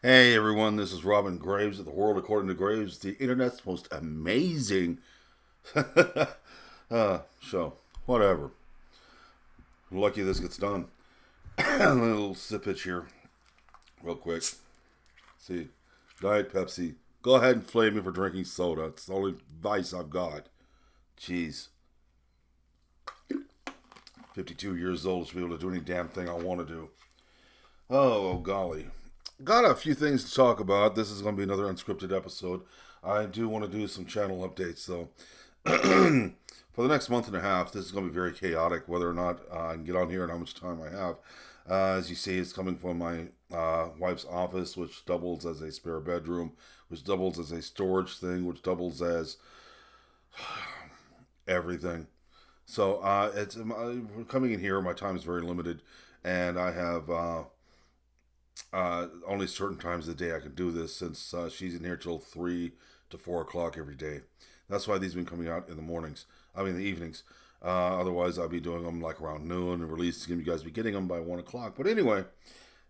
Hey everyone, this is Robin Graves of the World According to Graves, the internet's most amazing show. Whatever. Lucky this gets done. A little sip itch here, real quick. See, Diet Pepsi. Go ahead and flame me for drinking soda. It's the only vice I've got. Jeez. 52 years old to be able to do any damn thing I want to do. Oh, golly. Got a few things to talk about. This is going to be another unscripted episode. I do want to do some channel updates, though. For the next month and a half, this is going to be very chaotic, whether or not I can get on here and how much time I have. As you see, it's coming from my wife's office, which doubles as a spare bedroom, which doubles as a storage thing, which doubles as everything. So it's coming in here. My time is very limited, and I have only certain times of the day I can do this, since she's in here till 3 to 4 o'clock every day. That's why these have been coming out in the mornings. I mean, the evenings. Otherwise, I'll be doing them like around noon and releasing them. You guys will be getting them by 1 o'clock. But anyway,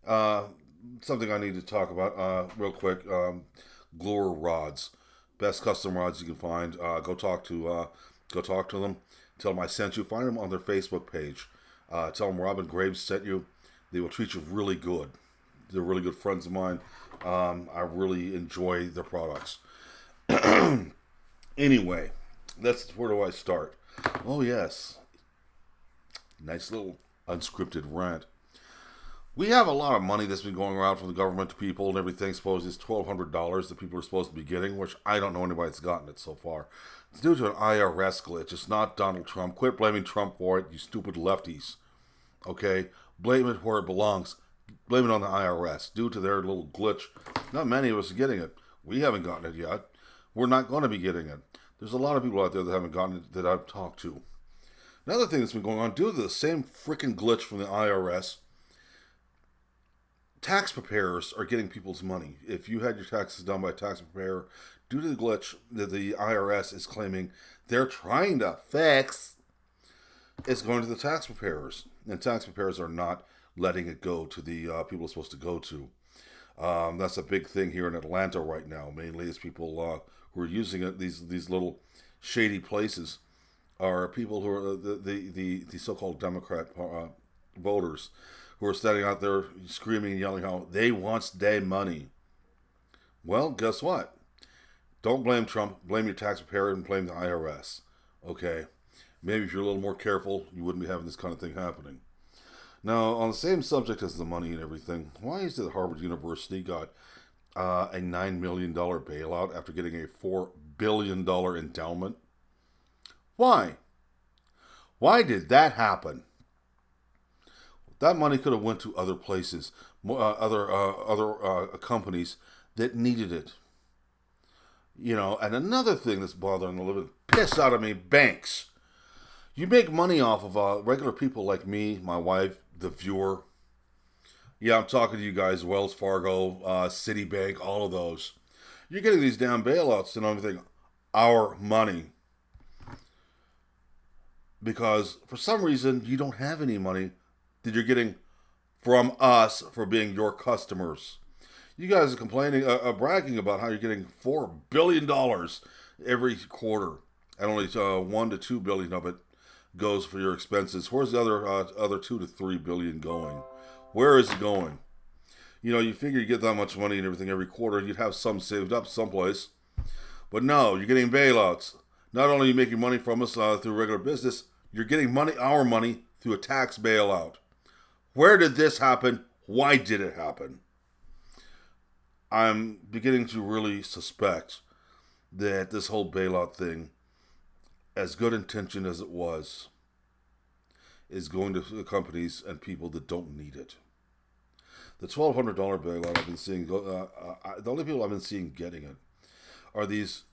something I need to talk about real quick. Glure rods, best custom rods you can find. Go talk to them. Tell them I sent you. Find them on their Facebook page. Tell them Robin Graves sent you. They will treat you really good. They're really good friends of mine. I really enjoy their products. Anyway, where do I start? Oh yes, nice little unscripted rant. We have a lot of money that's been going around from the government to people and everything. Suppose it's $1,200 that people are supposed to be getting, which I don't know anybody that's gotten it so far. It's due to an IRS glitch. It's not Donald Trump. Quit blaming Trump for it, you stupid lefties. Okay? Blame it where it belongs. Blame it on the IRS. Due to their little glitch, not many of us are getting it. We haven't gotten it yet. We're not going to be getting it. There's a lot of people out there that haven't gotten it that I've talked to. Another thing that's been going on, due to the same freaking glitch from the IRS, tax preparers are getting people's money. If you had your taxes done by a tax preparer, due to the glitch that the IRS is claiming they're trying to fix, it's going to the tax preparers. And tax preparers are not letting it go to the people it's supposed to go to. That's a big thing here in Atlanta right now. Mainly, it's people who are using it. These little shady places are people who are the so-called Democrat voters who are standing out there screaming and yelling how they want their money. Well, guess what? Don't blame Trump. Blame your tax preparer and blame the IRS. Okay, maybe if you're a little more careful, you wouldn't be having this kind of thing happening. Now, on the same subject as the money and everything, why is it that Harvard University got a $9 million bailout after getting a $4 billion endowment? Why? Why did that happen? That money could have went to other places, other companies that needed it. You know, and another thing that's bothering a little bit, piss out of me, banks. You make money off of regular people like me, my wife, the viewer. Yeah, I'm talking to you guys, Wells Fargo, Citibank, all of those. You're getting these damn bailouts and everything. Our money. Because for some reason, you don't have any money that you're getting from us for being your customers. You guys are complaining, bragging about how you're getting $4 billion every quarter. And only 1 to 2 billion of it goes for your expenses. Where's the other 2 to 3 billion going? Where is it going? You know, you figure you get that much money and everything every quarter, you'd have some saved up someplace. But no, you're getting bailouts. Not only are you making money from us through regular business, you're getting money, our money, through a tax bailout. Where did this happen? Why did it happen? I'm beginning to really suspect that this whole bailout thing, as good intention as it was, is going to companies and people that don't need it. The $1,200 bailout I've been seeing, the only people I've been seeing getting it are these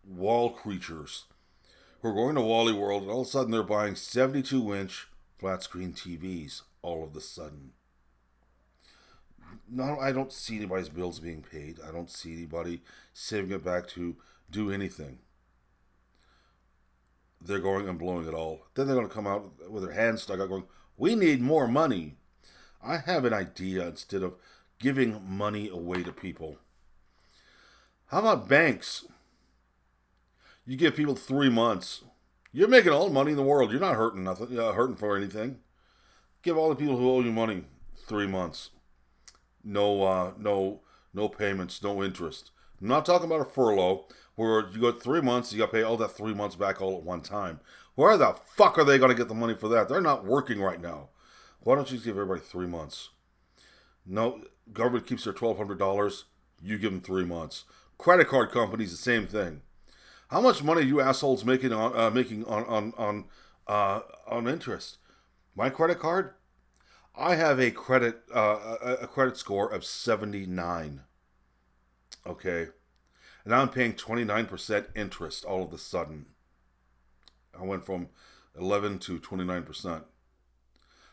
wall creatures who are going to Wally World, and all of a sudden they're buying 72-inch flat screen TVs all of a sudden. No, I don't see anybody's bills being paid. I don't see anybody saving it back to do anything. They're going and blowing it all. Then they're going to come out with their hands stuck out going, we need more money. I have an idea. Instead of giving money away to people. How about banks? You give people 3 months. You're making all the money in the world. You're not hurting nothing, hurting for anything. Give all the people who owe you money 3 months. No payments, no interest. I'm not talking about a furlough where you go 3 months, you got to pay all that 3 months back all at one time. Where the fuck are they going to get the money for that? They're not working right now. Why don't you just give everybody 3 months? No, government keeps their $1,200. You give them 3 months. Credit card companies, the same thing. How much money are you assholes making on interest? My credit card, I have a credit score of 79. Okay, and I'm paying 29% interest all of a sudden. I went from 11 to 29%.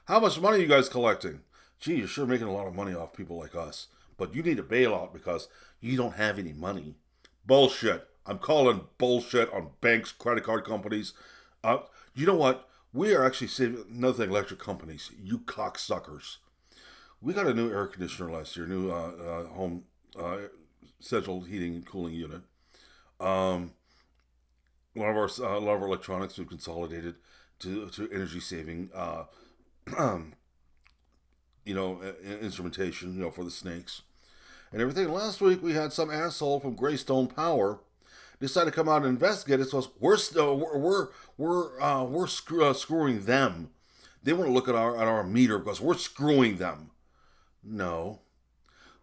How much money are you guys collecting? Gee, you're sure making a lot of money off people like us. But you need a bailout because you don't have any money. Bullshit. I'm calling bullshit on banks, credit card companies. You know what? We are actually saving another thing, electric companies. You cocksuckers. We got a new air conditioner last year, new home central heating and cooling unit. A lot of our electronics we've consolidated to energy saving. Instrumentation, for the snakes and everything. Last week we had some asshole from Greystone Power decide to come out and investigate it. So we're screwing them. They want to look at our meter because we're screwing them. No,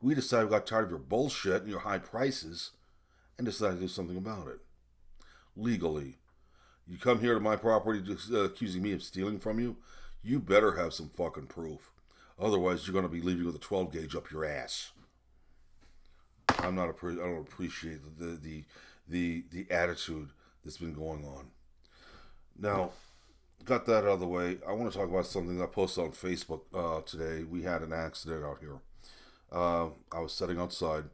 we decided we got tired of your bullshit and your high prices, and decided to do something about it legally. You come here to my property accusing me of stealing from you. You better have some fucking proof. Otherwise, you're going to be leaving with a 12 gauge up your ass. I don't appreciate the attitude that's been going on. Now, got that out of the way. I want to talk about something I posted on Facebook today. We had an accident out here. I was sitting outside,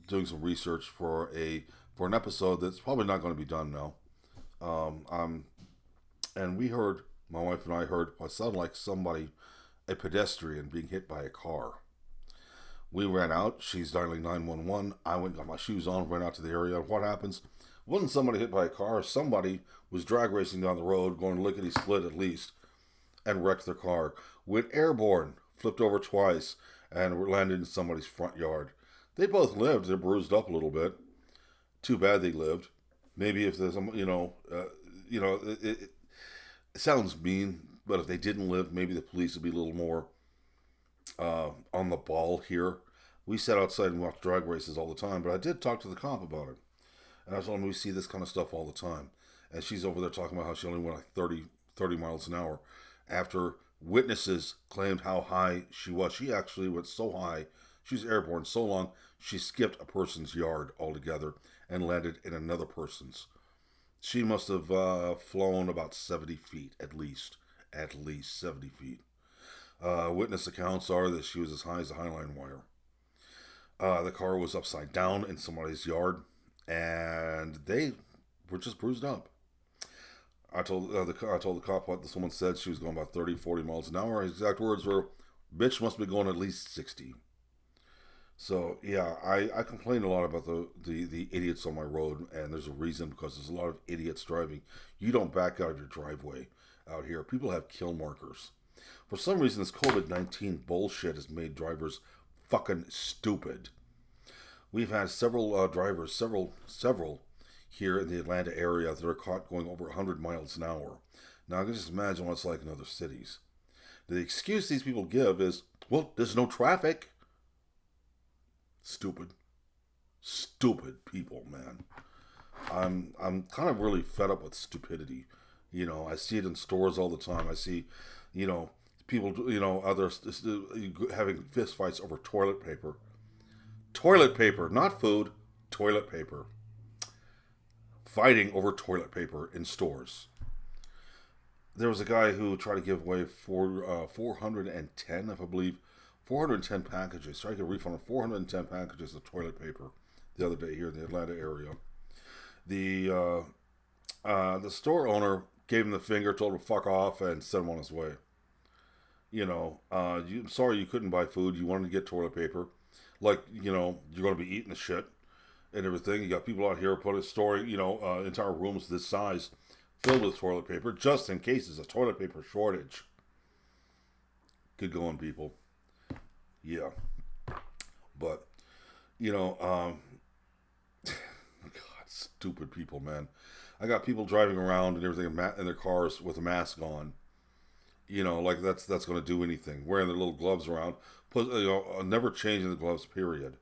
doing some research for an episode that's probably not going to be done now. And we heard, my wife and I heard what sounded like a pedestrian being hit by a car. We ran out. She's dialing 911. I went, got my shoes on, ran out to the area. What happens? Wasn't somebody hit by a car. Somebody was drag racing down the road, going lickety-split at least, and wrecked their car. Went airborne, flipped over twice, and landed in somebody's front yard. They both lived. They're bruised up a little bit. Too bad they lived. Maybe if there's some, it sounds mean, but if they didn't live, maybe the police would be a little more on the ball here. We sat outside and watched drag races all the time, but I did talk to the cop about it. And I told him we see this kind of stuff all the time. And she's over there talking about how she only went like 30 miles an hour. After witnesses claimed how high she was. She actually went so high, she was airborne so long, she skipped a person's yard altogether and landed in another person's. She must have flown about 70 feet, at least 70 feet. Witness accounts are that she was as high as a Highline wire. The car was upside down in somebody's yard, and they were just bruised up. I told the cop what this woman said. She was going about 30, 40 miles an hour. His exact words were, "Bitch must be going at least 60." So, yeah, I complain a lot about the idiots on my road, and there's a reason, because there's a lot of idiots driving. You don't back out of your driveway out here. People have kill markers. For some reason, this COVID-19 bullshit has made drivers fucking stupid. We've had several drivers, several here in the Atlanta area that are caught going over 100 miles an hour. Now, I can just imagine what it's like in other cities. The excuse these people give is, well, there's no traffic. Stupid people, man. I'm kind of really fed up with stupidity. I see it in stores all the time. I see, people, others having fist fights over toilet paper. Toilet paper, not food. Toilet paper. Fighting over toilet paper in stores. There was a guy who tried to give away 410, I believe, 410 packages. Tried to get a refund on 410 packages of toilet paper the other day here in the Atlanta area. The store owner gave him the finger, told him to fuck off, and sent him on his way. Sorry you couldn't buy food. You wanted to get toilet paper. Like, you're going to be eating the shit and everything. You got people out here storing, entire rooms this size filled with toilet paper just in case there's a toilet paper shortage. Good going, people. Yeah. But, you know, God, stupid people, man. I got people driving around and everything in their cars with a mask on. Like that's going to do anything. Wearing their little gloves around, never changing the gloves. Period.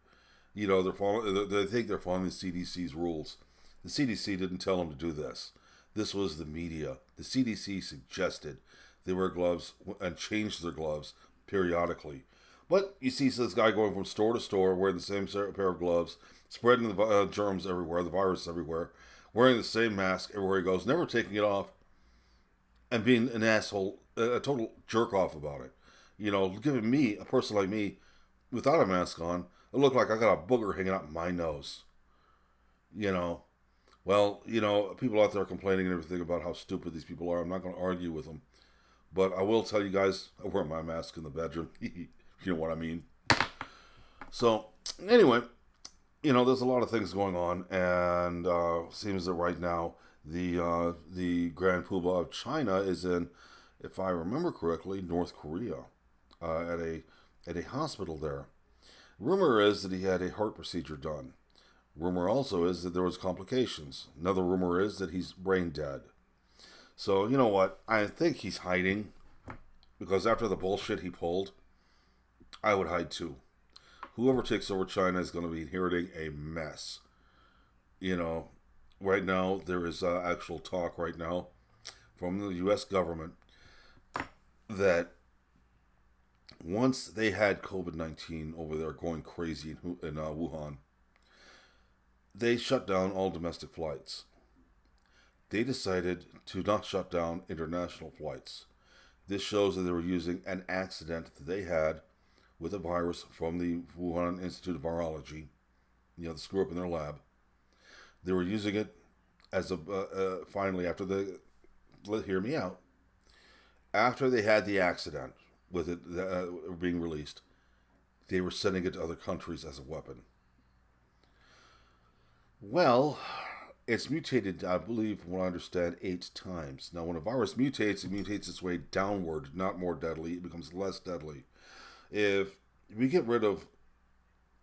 They're following. They think they're following the CDC's rules. The CDC didn't tell them to do this. This was the media. The CDC suggested they wear gloves and change their gloves periodically. But you see this guy going from store to store wearing the same pair of gloves, spreading the germs everywhere, the virus everywhere, wearing the same mask everywhere he goes, never taking it off, and being an asshole, a total jerk off about it. Giving me, a person like me, without a mask on, it looked like I got a booger hanging out my nose. You know, people out there complaining and everything about how stupid these people are. I'm not going to argue with them. But I will tell you guys, I wear my mask in the bedroom. You know what I mean? So, anyway, there's a lot of things going on. And seems that right now, the Grand Poobah of China is in, if I remember correctly, North Korea, at a hospital there. Rumor is that he had a heart procedure done. Rumor also is that there was complications. Another rumor is that he's brain dead. So, you know what? I think he's hiding. Because after the bullshit he pulled, I would hide too. Whoever takes over China is going to be inheriting a mess. Right now, there is actual talk right now from the U.S. government that once they had COVID-19 over there going crazy in Wuhan, they shut down all domestic flights. They decided to not shut down international flights. This shows that they were using an accident that they had with a virus from the Wuhan Institute of Virology, the screw up in their lab. They were using it as finally after hear me out. After they had the accident with it being released, they were sending it to other countries as a weapon. Well, it's mutated, I believe, from what I understand, 8 times. Now, when a virus mutates, it mutates its way downward, not more deadly. It becomes less deadly. If we get rid of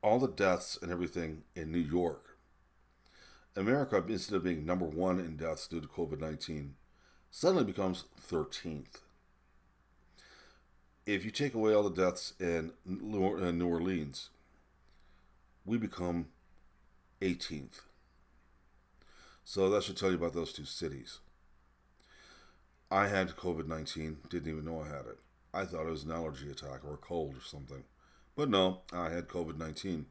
all the deaths and everything in New York, America, instead of being number 1 in deaths due to COVID-19, suddenly becomes 13th. If you take away all the deaths in New Orleans, we become 18th. So that should tell you about those two cities. I had COVID-19, didn't even know I had it. I thought it was an allergy attack or a cold or something. But no, I had COVID-19.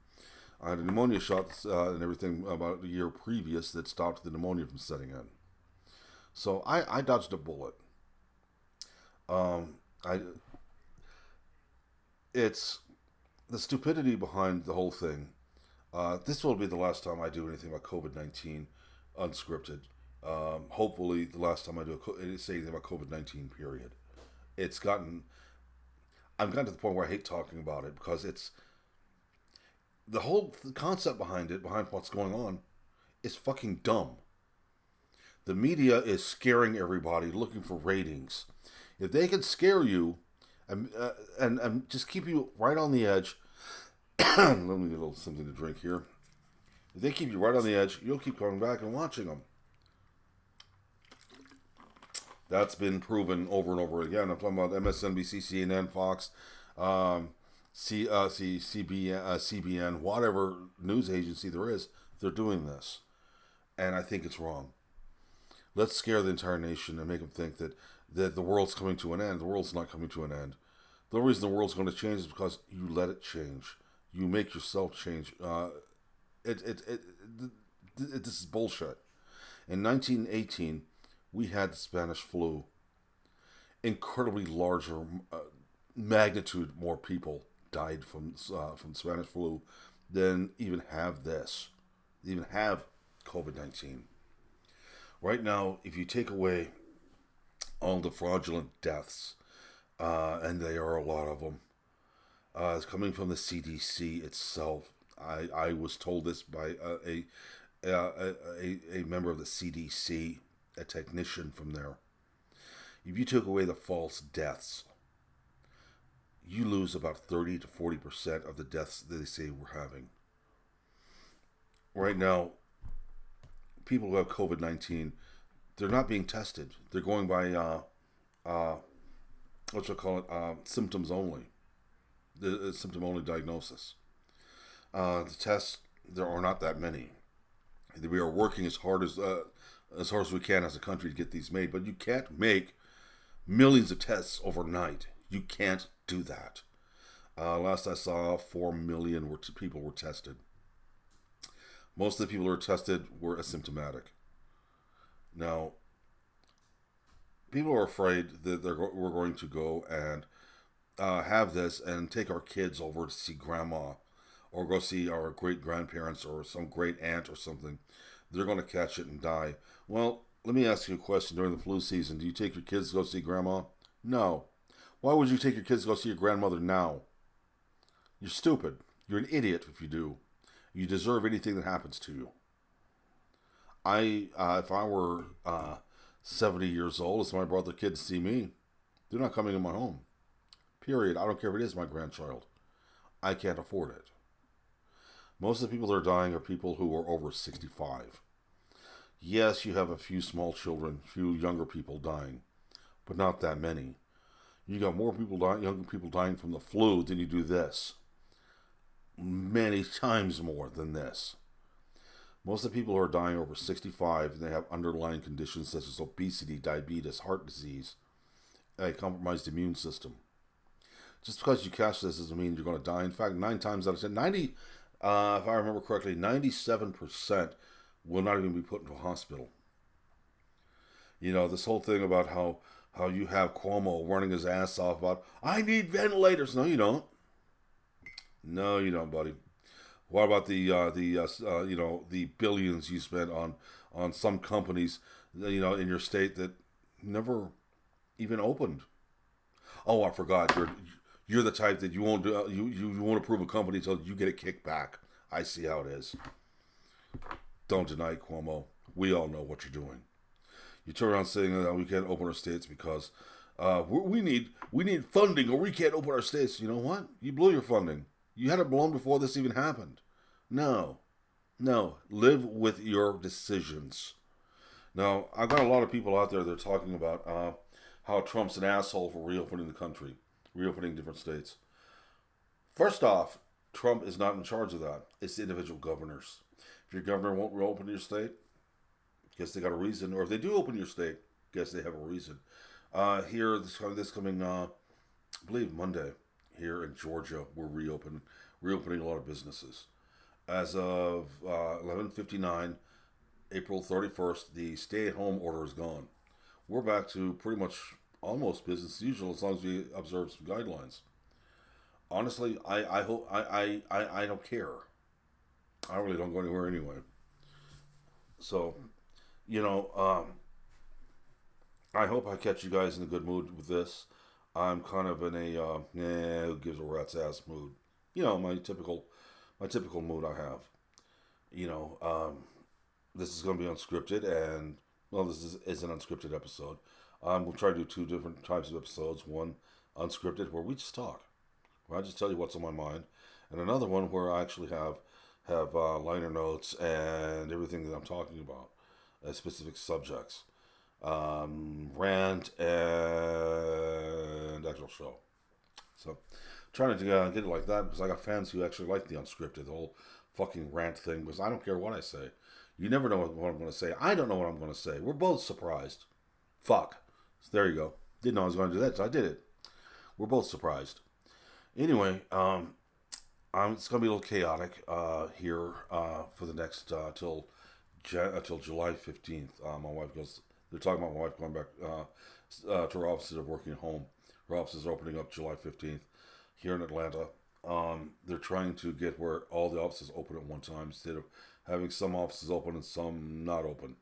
I had a pneumonia shot and everything about a year previous that stopped the pneumonia from setting in. So I dodged a bullet. It's the stupidity behind the whole thing. This will be the last time I do anything about COVID-19 unscripted. Hopefully, the last time I say anything about COVID-19. Period. I've gotten to the point where I hate talking about it because it's the whole concept behind what's going on, is fucking dumb. The media is scaring everybody, looking for ratings. If they can scare you and just keep you right on the edge, let me get a little something to drink here. If they keep you right on the edge, you'll keep coming back and watching them. That's been proven over and over again. I'm talking about MSNBC, CNN, Fox, CBN, whatever news agency there is. They're doing this. And I think it's wrong. Let's scare the entire nation and make them think that the world's coming to an end. The world's not coming to an end. The reason the world's going to change is because you let it change. You make yourself change. This is bullshit. In 1918, we had the Spanish flu. Incredibly larger magnitude, more people died from Spanish flu than even have this. Even have COVID-19. Right now, if you take away all the fraudulent deaths, and there are a lot of them. It's coming from the CDC itself. I was told this by a member of the CDC, a technician from there. If you took away the false deaths, you lose about 30 to 40% of the deaths that they say we're having. Right now, people who have COVID-19, they're not being tested. They're going by, what you call it, symptoms only. The symptom only diagnosis. The tests, there are not that many. We are working as hard as we can as a country to get these made, but you can't make millions of tests overnight. You can't do that. Last I saw, 4 million people were tested. Most of the people who were tested were asymptomatic. Now, people are afraid that we're going to go and have this and take our kids over to see grandma or go see our great grandparents or some great aunt or something. They're going to catch it and die. Well, let me ask you a question. During the flu season, do you take your kids to go see grandma? No. Why would you take your kids to go see your grandmother now? You're stupid. You're an idiot if you do. You deserve anything that happens to you. If I were 70 years old, if my brother kids see me, they're not coming in my home. Period. I don't care if it is my grandchild. I can't afford it. Most of the people that are dying are people who are over 65. Yes, you have a few small children, a few younger people dying, but not that many. You got more people dying, younger people dying from the flu than you do this. Many times more than this. Most of the people who are dying over 65, they have underlying conditions such as obesity, diabetes, heart disease, a compromised immune system. Just because you catch this doesn't mean you're going to die. In fact, 9 times out of 10, if I remember correctly, 97% will not even be put into a hospital. You know, this whole thing about how you have Cuomo running his ass off about, I need ventilators. No, you don't. No, you don't, buddy. What about the billions you spent on some companies, in your state that never even opened? Oh, I forgot. You're the type that you won't do, you won't approve a company until you get a kickback. I see how it is. Don't deny it, Cuomo. We all know what you're doing. You turn around saying that we can't open our states because we need funding or we can't open our states. You know what? You blew your funding. You had it blown before this even happened. No. Live with your decisions. Now, I've got a lot of people out there that are talking about how Trump's an asshole for reopening the country, reopening different states. First off, Trump is not in charge of that. It's the individual governors. If your governor won't reopen your state, guess they got a reason. Or if they do open your state, guess they have a reason. Here, this coming, I believe Monday, here in Georgia, we're reopening a lot of businesses. As of 11:59, April 31st, the stay-at-home order is gone. We're back to pretty much almost business as usual as long as we observe some guidelines. Honestly, I hope I don't care. I really don't go anywhere anyway. So, I hope I catch you guys in a good mood with this. I'm kind of in a who gives a rat's ass mood. My typical mood I have. This is going to be unscripted, and this is an unscripted episode. We'll try to do 2 different types of episodes. One unscripted where we just talk, where I just tell you what's on my mind, and another one where I actually have liner notes and everything that I'm talking about, specific subjects, rant and actual show. So, trying to get it like that because I got fans who actually like the unscripted, the whole fucking rant thing. Because I don't care what I say. You never know what I'm going to say. I don't know what I'm going to say. We're both surprised. Fuck. So there you go. Didn't know I was going to do that, so I did it. We're both surprised. Anyway, it's going to be a little chaotic here for the next till July 15th. My wife goes. They're talking about my wife going back to her office instead of working at home. Her offices are opening up July 15th here in Atlanta. They're trying to get where all the offices open at one time instead of having some offices open and some not open.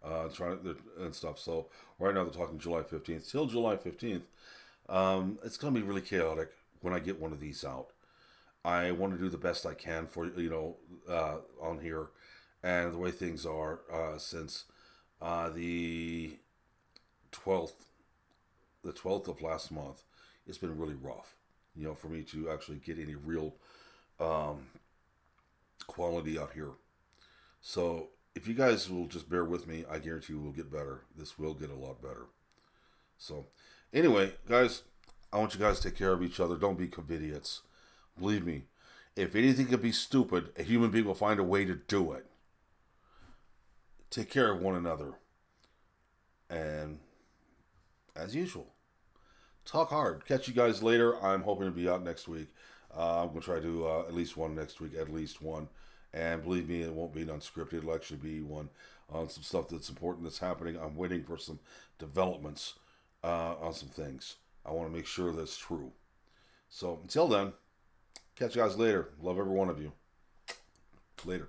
And stuff. So right now they're talking July 15th. Till July 15th, It's going to be really chaotic when I get one of these out. I want to do the best I can for on here, and the way things are since the 12th, the 12th of last month, it's been really rough. For me to actually get any real um, quality out here. So if you guys will just bear with me, I guarantee you we'll get better. This will get a lot better. So anyway, guys, I want you guys to take care of each other. Don't be idiots. Believe me, if anything can be stupid, a human being will find a way to do it. Take care of one another. And as usual, talk hard. Catch you guys later. I'm hoping to be out next week. I'm going to try to do at least one next week, at least one. And believe me, it won't be an unscripted. It'll actually be one on some stuff that's important that's happening. I'm waiting for some developments on some things. I want to make sure that's true. So until then, catch you guys later. Love every one of you. Later.